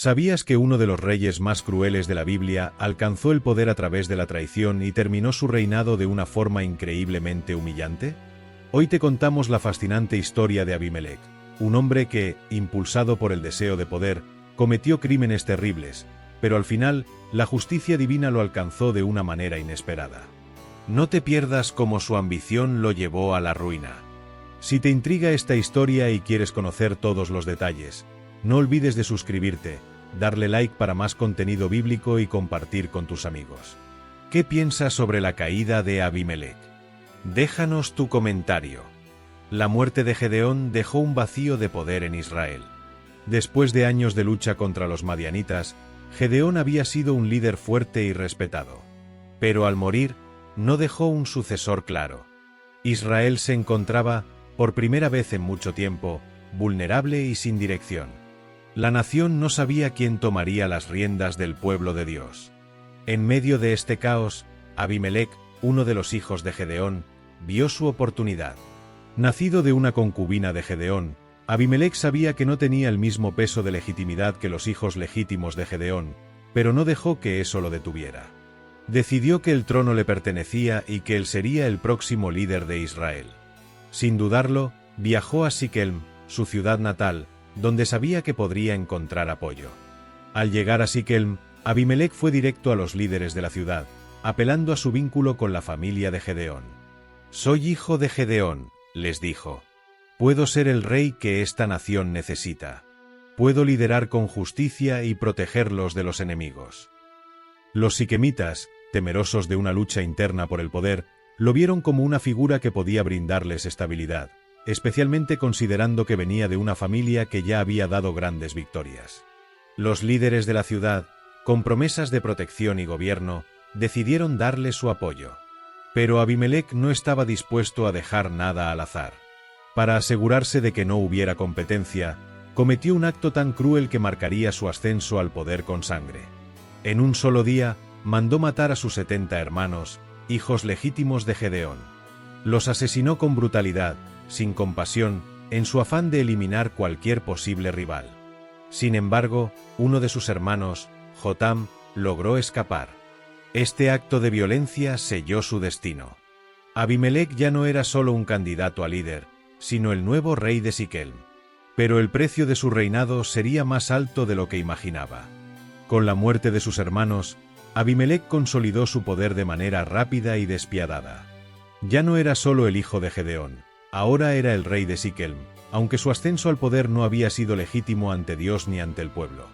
¿Sabías que uno de los reyes más crueles de la Biblia alcanzó el poder a través de la traición y terminó su reinado de una forma increíblemente humillante? Hoy te contamos la fascinante historia de Abimelec, un hombre que, impulsado por el deseo de poder, cometió crímenes terribles, pero al final, la justicia divina lo alcanzó de una manera inesperada. No te pierdas cómo su ambición lo llevó a la ruina. Si te intriga esta historia y quieres conocer todos los detalles, no olvides de suscribirte, darle like para más contenido bíblico y compartir con tus amigos. ¿Qué piensas sobre la caída de Abimelec? Déjanos tu comentario. La muerte de Gedeón dejó un vacío de poder en Israel. Después de años de lucha contra los madianitas, Gedeón había sido un líder fuerte y respetado. Pero al morir, no dejó un sucesor claro. Israel se encontraba, por primera vez en mucho tiempo, vulnerable y sin dirección. La nación no sabía quién tomaría las riendas del pueblo de Dios. En medio de este caos, Abimelec, uno de los hijos de Gedeón, vio su oportunidad. Nacido de una concubina de Gedeón, Abimelec sabía que no tenía el mismo peso de legitimidad que los hijos legítimos de Gedeón, pero no dejó que eso lo detuviera. Decidió que el trono le pertenecía y que él sería el próximo líder de Israel. Sin dudarlo, viajó a Siquem, su ciudad natal, donde sabía que podría encontrar apoyo. Al llegar a Siquem, Abimelec fue directo a los líderes de la ciudad, apelando a su vínculo con la familia de Gedeón. «Soy hijo de Gedeón», les dijo. «Puedo ser el rey que esta nación necesita. Puedo liderar con justicia y protegerlos de los enemigos». Los siquemitas, temerosos de una lucha interna por el poder, lo vieron como una figura que podía brindarles estabilidad, especialmente considerando que venía de una familia que ya había dado grandes victorias. Los líderes de la ciudad, con promesas de protección y gobierno, decidieron darle su apoyo. Pero Abimelec no estaba dispuesto a dejar nada al azar. Para asegurarse de que no hubiera competencia, cometió un acto tan cruel que marcaría su ascenso al poder con sangre. En un solo día, mandó matar a sus 70 hermanos, hijos legítimos de Gedeón. Los asesinó con brutalidad, sin compasión, en su afán de eliminar cualquier posible rival. Sin embargo, uno de sus hermanos, Jotam, logró escapar. Este acto de violencia selló su destino. Abimelec ya no era solo un candidato a líder, sino el nuevo rey de Siquem. Pero el precio de su reinado sería más alto de lo que imaginaba. Con la muerte de sus hermanos, Abimelec consolidó su poder de manera rápida y despiadada. Ya no era solo el hijo de Gedeón, ahora era el rey de Siquem, aunque su ascenso al poder no había sido legítimo ante Dios ni ante el pueblo.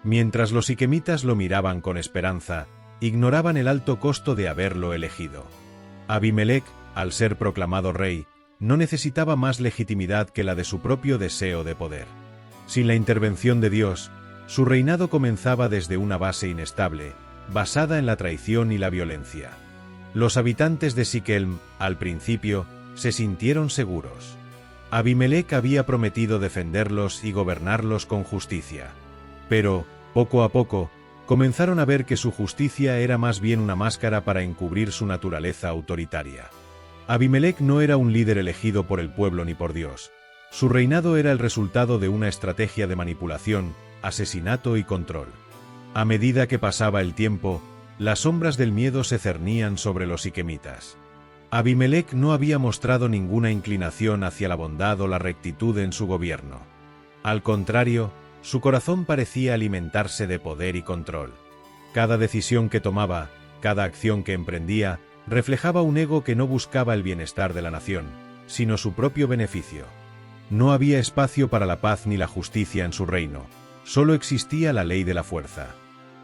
Mientras los siquemitas lo miraban con esperanza, ignoraban el alto costo de haberlo elegido. Abimelec, al ser proclamado rey, no necesitaba más legitimidad que la de su propio deseo de poder. Sin la intervención de Dios, su reinado comenzaba desde una base inestable, basada en la traición y la violencia. Los habitantes de Siquem, al principio, se sintieron seguros. Abimelec había prometido defenderlos y gobernarlos con justicia. Pero, poco a poco, comenzaron a ver que su justicia era más bien una máscara para encubrir su naturaleza autoritaria. Abimelec no era un líder elegido por el pueblo ni por Dios. Su reinado era el resultado de una estrategia de manipulación, asesinato y control. A medida que pasaba el tiempo, las sombras del miedo se cernían sobre los siquemitas. Abimelec no había mostrado ninguna inclinación hacia la bondad o la rectitud en su gobierno. Al contrario, su corazón parecía alimentarse de poder y control. Cada decisión que tomaba, cada acción que emprendía, reflejaba un ego que no buscaba el bienestar de la nación, sino su propio beneficio. No había espacio para la paz ni la justicia en su reino, solo existía la ley de la fuerza.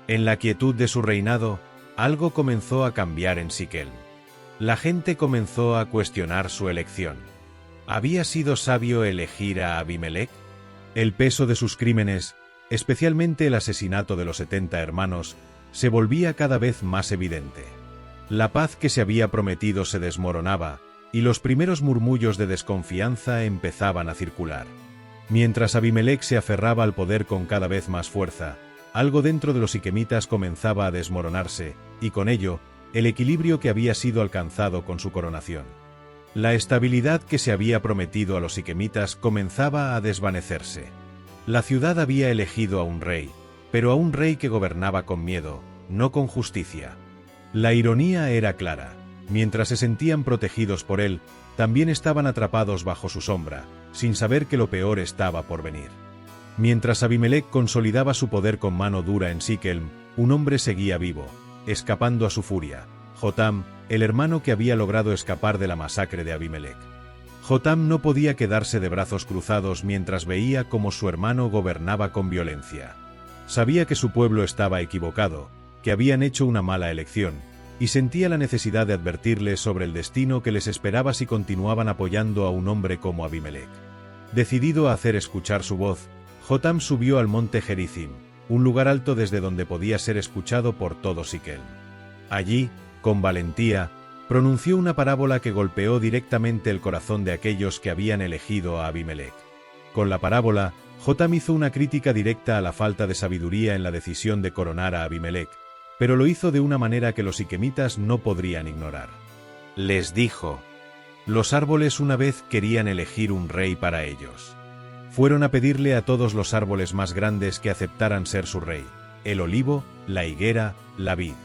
En la quietud de su reinado, algo comenzó a cambiar en Siquem. La gente comenzó a cuestionar su elección. ¿Había sido sabio elegir a Abimelec? El peso de sus crímenes, especialmente el asesinato de los 70 hermanos, se volvía cada vez más evidente. La paz que se había prometido se desmoronaba, y los primeros murmullos de desconfianza empezaban a circular. Mientras Abimelec se aferraba al poder con cada vez más fuerza, algo dentro de los siquemitas comenzaba a desmoronarse, y con ello, el equilibrio que había sido alcanzado con su coronación. La estabilidad que se había prometido a los siquemitas comenzaba a desvanecerse. La ciudad había elegido a un rey, pero a un rey que gobernaba con miedo, no con justicia. La ironía era clara. Mientras se sentían protegidos por él, también estaban atrapados bajo su sombra, sin saber que lo peor estaba por venir. Mientras Abimelec consolidaba su poder con mano dura en Siquelm, un hombre seguía vivo, escapando a su furia: Jotam, el hermano que había logrado escapar de la masacre de Abimelec. Jotam no podía quedarse de brazos cruzados mientras veía cómo su hermano gobernaba con violencia. Sabía que su pueblo estaba equivocado, que habían hecho una mala elección, y sentía la necesidad de advertirles sobre el destino que les esperaba si continuaban apoyando a un hombre como Abimelec. Decidido a hacer escuchar su voz, Jotam subió al monte Gerizim, un lugar alto desde donde podía ser escuchado por todo Siquelm. Allí, con valentía, pronunció una parábola que golpeó directamente el corazón de aquellos que habían elegido a Abimelec. Con la parábola, Jotam hizo una crítica directa a la falta de sabiduría en la decisión de coronar a Abimelec, pero lo hizo de una manera que los siquemitas no podrían ignorar. Les dijo: los árboles una vez querían elegir un rey para ellos. Fueron a pedirle a todos los árboles más grandes que aceptaran ser su rey: el olivo, la higuera, la vid.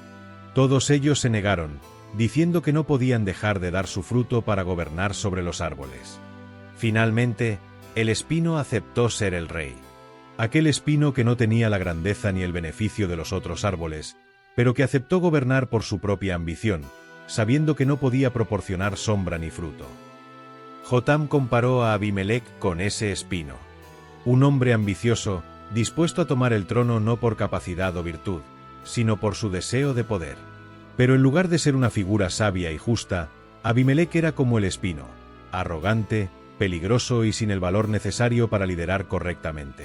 Todos ellos se negaron, diciendo que no podían dejar de dar su fruto para gobernar sobre los árboles. Finalmente, el espino aceptó ser el rey. Aquel espino que no tenía la grandeza ni el beneficio de los otros árboles, pero que aceptó gobernar por su propia ambición, sabiendo que no podía proporcionar sombra ni fruto. Jotam comparó a Abimelec con ese espino. Un hombre ambicioso, dispuesto a tomar el trono no por capacidad o virtud, sino por su deseo de poder. Pero en lugar de ser una figura sabia y justa, Abimelec era como el espino: arrogante, peligroso y sin el valor necesario para liderar correctamente.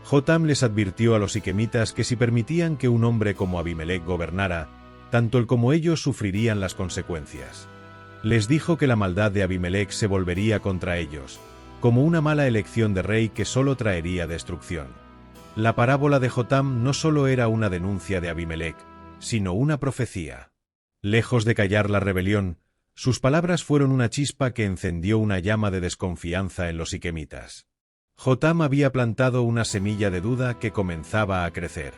Jotam les advirtió a los siquemitas que si permitían que un hombre como Abimelec gobernara, tanto él como ellos sufrirían las consecuencias. Les dijo que la maldad de Abimelec se volvería contra ellos, como una mala elección de rey que solo traería destrucción. La parábola de Jotam no solo era una denuncia de Abimelec, sino una profecía. Lejos de callar la rebelión, sus palabras fueron una chispa que encendió una llama de desconfianza en los siquemitas. Jotam había plantado una semilla de duda que comenzaba a crecer.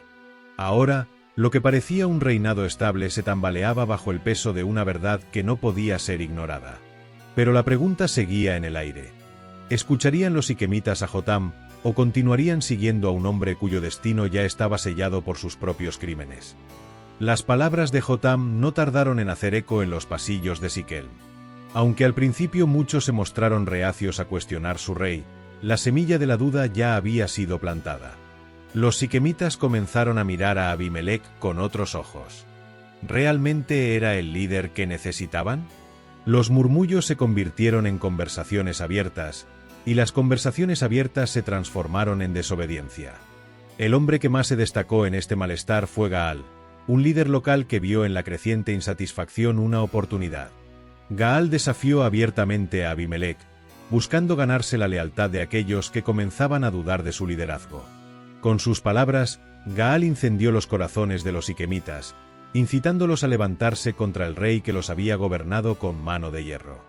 Ahora, lo que parecía un reinado estable se tambaleaba bajo el peso de una verdad que no podía ser ignorada. Pero la pregunta seguía en el aire: ¿escucharían los siquemitas a Jotam o continuarían siguiendo a un hombre cuyo destino ya estaba sellado por sus propios crímenes? Las palabras de Jotam no tardaron en hacer eco en los pasillos de Siquelm. Aunque al principio muchos se mostraron reacios a cuestionar su rey, la semilla de la duda ya había sido plantada. Los siquemitas comenzaron a mirar a Abimelec con otros ojos. ¿Realmente era el líder que necesitaban? Los murmullos se convirtieron en conversaciones abiertas, y las conversaciones abiertas se transformaron en desobediencia. El hombre que más se destacó en este malestar fue Gaal, un líder local que vio en la creciente insatisfacción una oportunidad. Gaal desafió abiertamente a Abimelec, buscando ganarse la lealtad de aquellos que comenzaban a dudar de su liderazgo. Con sus palabras, Gaal incendió los corazones de los siquemitas, incitándolos a levantarse contra el rey que los había gobernado con mano de hierro.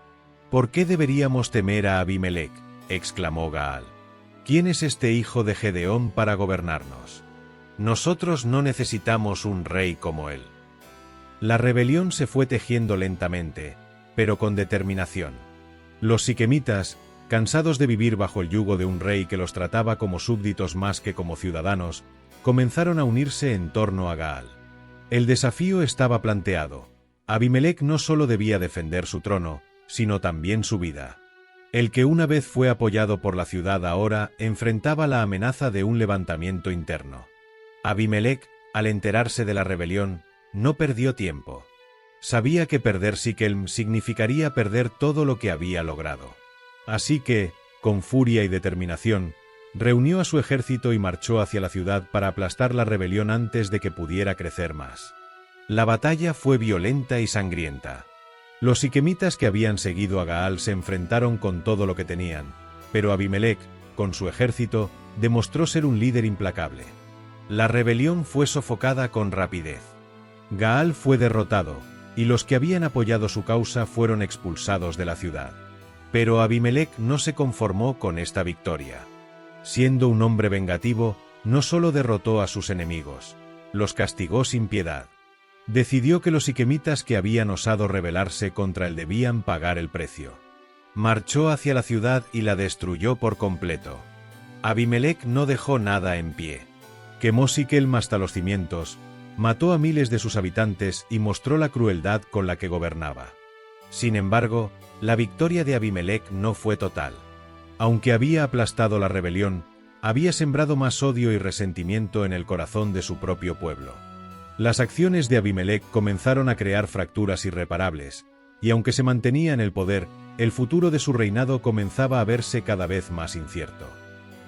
¿Por qué deberíamos temer a Abimelec?, exclamó Gaal. ¿Quién es este hijo de Gedeón para gobernarnos? Nosotros no necesitamos un rey como él. La rebelión se fue tejiendo lentamente, pero con determinación. Los siquemitas, cansados de vivir bajo el yugo de un rey que los trataba como súbditos más que como ciudadanos, comenzaron a unirse en torno a Gaal. El desafío estaba planteado. Abimelec no solo debía defender su trono, sino también su vida. El que una vez fue apoyado por la ciudad ahora enfrentaba la amenaza de un levantamiento interno. Abimelec, al enterarse de la rebelión, no perdió tiempo. Sabía que perder Siquelm significaría perder todo lo que había logrado. Así que, con furia y determinación, reunió a su ejército y marchó hacia la ciudad para aplastar la rebelión antes de que pudiera crecer más. La batalla fue violenta y sangrienta. Los siquemitas que habían seguido a Gaal se enfrentaron con todo lo que tenían, pero Abimelec, con su ejército, demostró ser un líder implacable. La rebelión fue sofocada con rapidez. Gaal fue derrotado, y los que habían apoyado su causa fueron expulsados de la ciudad. Pero Abimelec no se conformó con esta victoria. Siendo un hombre vengativo, no solo derrotó a sus enemigos, los castigó sin piedad. Decidió que los siquemitas que habían osado rebelarse contra él debían pagar el precio. Marchó hacia la ciudad y la destruyó por completo. Abimelec no dejó nada en pie. Quemó Siquelm hasta los cimientos, mató a miles de sus habitantes y mostró la crueldad con la que gobernaba. Sin embargo, la victoria de Abimelec no fue total. Aunque había aplastado la rebelión, había sembrado más odio y resentimiento en el corazón de su propio pueblo. Las acciones de Abimelec comenzaron a crear fracturas irreparables, y aunque se mantenía en el poder, el futuro de su reinado comenzaba a verse cada vez más incierto.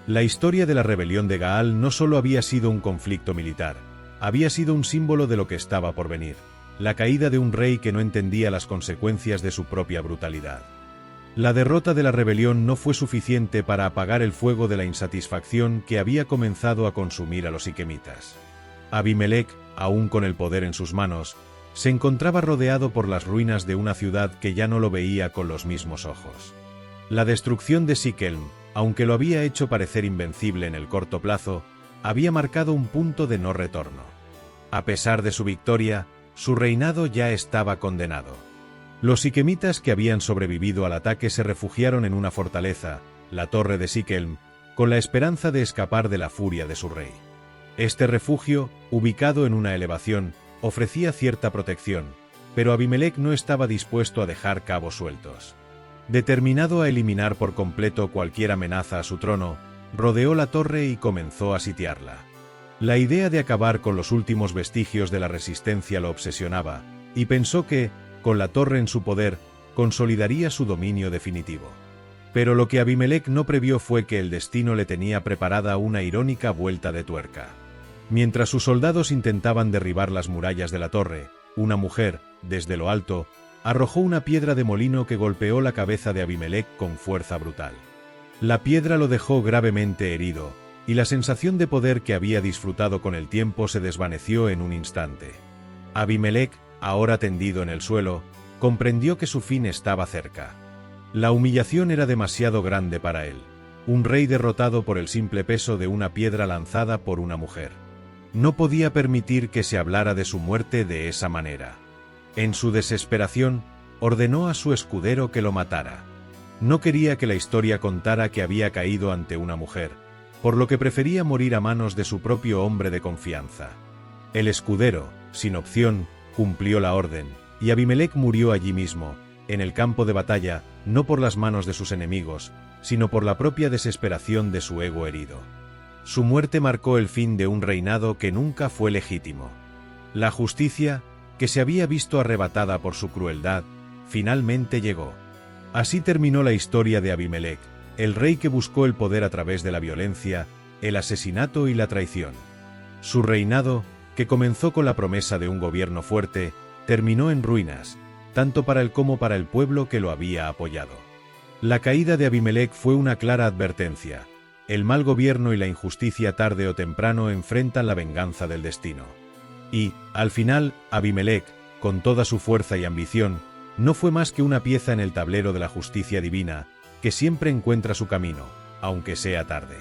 La historia de la rebelión de Gaal no solo había sido un conflicto militar, había sido un símbolo de lo que estaba por venir, la caída de un rey que no entendía las consecuencias de su propia brutalidad. La derrota de la rebelión no fue suficiente para apagar el fuego de la insatisfacción que había comenzado a consumir a los siquemitas. Abimelec, aún con el poder en sus manos, se encontraba rodeado por las ruinas de una ciudad que ya no lo veía con los mismos ojos. La destrucción de Siquelm, aunque lo había hecho parecer invencible en el corto plazo, había marcado un punto de no retorno. A pesar de su victoria, su reinado ya estaba condenado. Los siquemitas que habían sobrevivido al ataque se refugiaron en una fortaleza, la Torre de Siquelm, con la esperanza de escapar de la furia de su rey. Este refugio, ubicado en una elevación, ofrecía cierta protección, pero Abimelec no estaba dispuesto a dejar cabos sueltos. Determinado a eliminar por completo cualquier amenaza a su trono, rodeó la torre y comenzó a sitiarla. La idea de acabar con los últimos vestigios de la resistencia lo obsesionaba, y pensó que, con la torre en su poder, consolidaría su dominio definitivo. Pero lo que Abimelec no previó fue que el destino le tenía preparada una irónica vuelta de tuerca. Mientras sus soldados intentaban derribar las murallas de la torre, una mujer, desde lo alto, arrojó una piedra de molino que golpeó la cabeza de Abimelec con fuerza brutal. La piedra lo dejó gravemente herido, y la sensación de poder que había disfrutado con el tiempo se desvaneció en un instante. Abimelec, ahora tendido en el suelo, comprendió que su fin estaba cerca. La humillación era demasiado grande para él, un rey derrotado por el simple peso de una piedra lanzada por una mujer. No podía permitir que se hablara de su muerte de esa manera. En su desesperación, ordenó a su escudero que lo matara. No quería que la historia contara que había caído ante una mujer, por lo que prefería morir a manos de su propio hombre de confianza. El escudero, sin opción, cumplió la orden, y Abimelec murió allí mismo, en el campo de batalla, no por las manos de sus enemigos, sino por la propia desesperación de su ego herido. Su muerte marcó el fin de un reinado que nunca fue legítimo. La justicia, que se había visto arrebatada por su crueldad, finalmente llegó. Así terminó la historia de Abimelec, el rey que buscó el poder a través de la violencia, el asesinato y la traición. Su reinado, que comenzó con la promesa de un gobierno fuerte, terminó en ruinas, tanto para él como para el pueblo que lo había apoyado. La caída de Abimelec fue una clara advertencia. El mal gobierno y la injusticia tarde o temprano enfrentan la venganza del destino. Y, al final, Abimelec, con toda su fuerza y ambición, no fue más que una pieza en el tablero de la justicia divina, que siempre encuentra su camino, aunque sea tarde.